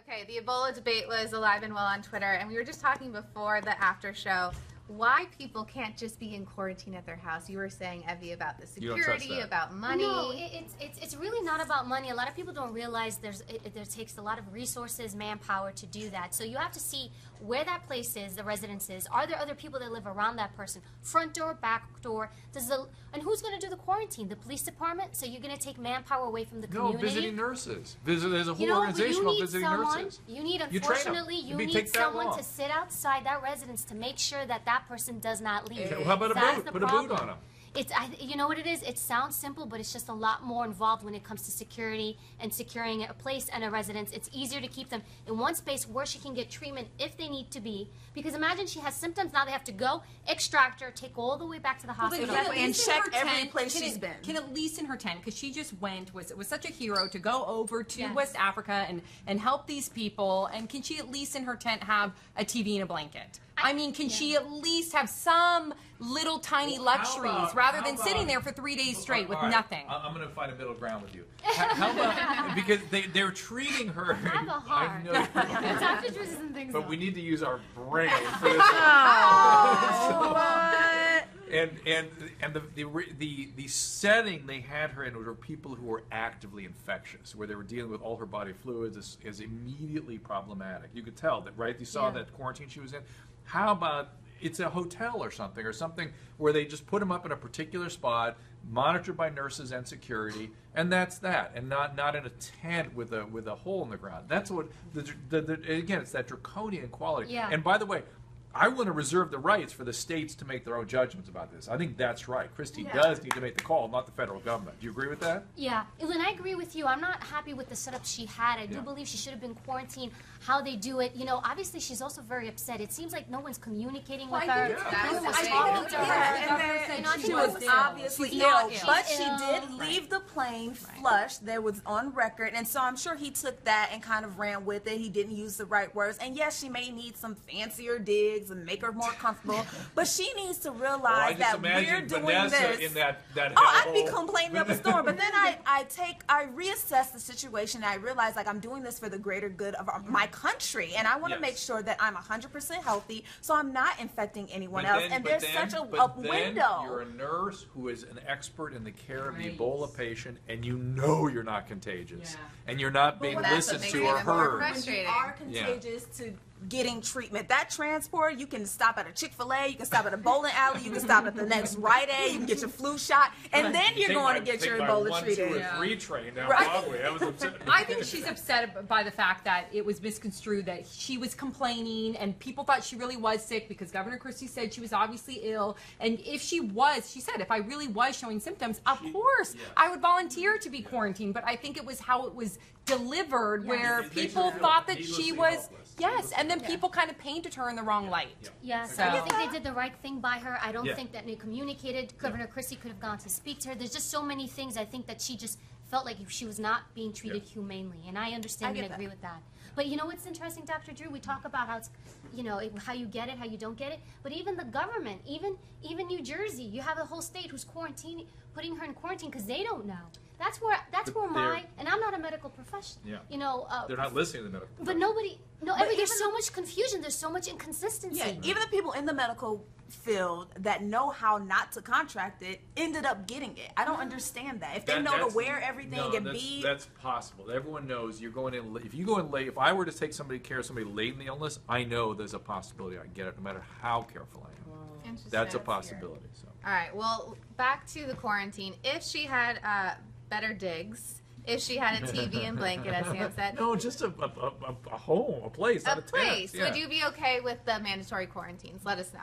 Okay, the Ebola debate was alive and well on Twitter, and we were just talking before the after show why people can't just be in quarantine at their house. You were saying, Evie, about the security, about money. No, it's really not about money. A lot of people don't realize there takes a lot of resources, manpower to do that. So you have to see where that place is, the residence is. Are there other people that live around that person? Front door, back door. And who's going to do the quarantine? The police department? So you're going to take manpower away from the community? No, visiting nurses. There's a whole organization called Visiting Nurses. You need, unfortunately, you need someone to sit outside that residence to make sure that that person does not leave. How about a boot? Put a boot on them. You know what it is? It sounds simple, but it's just a lot more involved when it comes to security and securing a place and a residence. It's easier to keep them in one space where she can get treatment if they need to be. Because imagine she has symptoms, now they have to go, extract her, take all the way back to the hospital. And check every place she's been. Can at least in her tent, because she just was such a hero to go over to West Africa and help these people. And can she at least in her tent have a TV and a blanket? I mean, can she at least have some little tiny luxuries rather than sitting there for 3 days straight with nothing? I'm going to find a middle ground with you. How about, because they're treating her. I have a heart. Dr. Drew doesn't think so. But we need to use our brain for this. And the setting they had her in were people who were actively infectious, where they were dealing with all her body fluids is immediately problematic. You could tell that, right? You saw that quarantine she was in. How about it's a hotel or something where they just put them up in a particular spot, monitored by nurses and security, and that's that, and not in a tent with a hole in the ground. That's what again, it's that draconian quality. Yeah. And by the way, I want to reserve the rights for the states to make their own judgments about this. I think that's right. Christie does need to make the call, not the federal government. Do you agree with that? Yeah. Lynn, I agree with you. I'm not happy with the setup she had. I do believe she should have been quarantined. How they do it, obviously she's also very upset. It seems like no one's communicating with her. No one was talking to her. She was obviously ill, but she did leave the plane flushed. There was on record, and so I'm sure he took that and kind of ran with it. He didn't use the right words, and yes, she may need some fancier digs and make her more comfortable, but she needs to realize that we're doing this. In that I'd be complaining up a storm, but then I reassess the situation, and I realize like I'm doing this for the greater good of my country, and I want to make sure that I'm 100% healthy, so I'm not infecting anyone else. And there's such a window. You're a nurse who is an expert in the care of the Ebola patient, and you know you're not contagious, and you're not being listened to or heard. You are contagious to getting treatment. That transport, you can stop at a Chick-fil-A, you can stop at a bowling alley, you can stop at the next Rite Aid, you can get your flu shot, and then you're going to get your Ebola treated. 1, 2, or 3 train down Broadway. I was upset. I think she's upset by the fact that it was misconstrued that she was complaining and people thought she really was sick because Governor Christie said she was obviously ill. And if she was, she said, if I really was showing symptoms, of course I would volunteer to be quarantined. But I think it was how it was delivered where people thought that she was, and then people kind of painted her in the wrong light. Yes, I think they did the right thing by her. I don't think that they communicated. Governor Christie could have gone to speak to her. There's just so many things. I think that she just felt like she was not being treated humanely, and I understand and agree with that. But you know what's interesting, Dr. Drew? We talk about how it's, how you get it, how you don't get it. But even the government, even New Jersey, you have a whole state who's putting her in quarantine because they don't know. That's where and I'm not a medical professional. They're not listening to the medical. But there's so much confusion. There's so much inconsistency. Yeah, even the people in the medical field that know how not to contract it ended up getting it. I don't understand that. If they know to wear everything that's possible. Everyone knows you're going in. If you go in late, if I were to take care of somebody late in the illness, I know there's a possibility I can get it, no matter how careful I am. That's a possibility. So. All right. Well, back to the quarantine. If she had better digs, if she had a TV and blanket, as Sam said. No, just a home, a place, not a tent. Would you be okay with the mandatory quarantines? Let us know.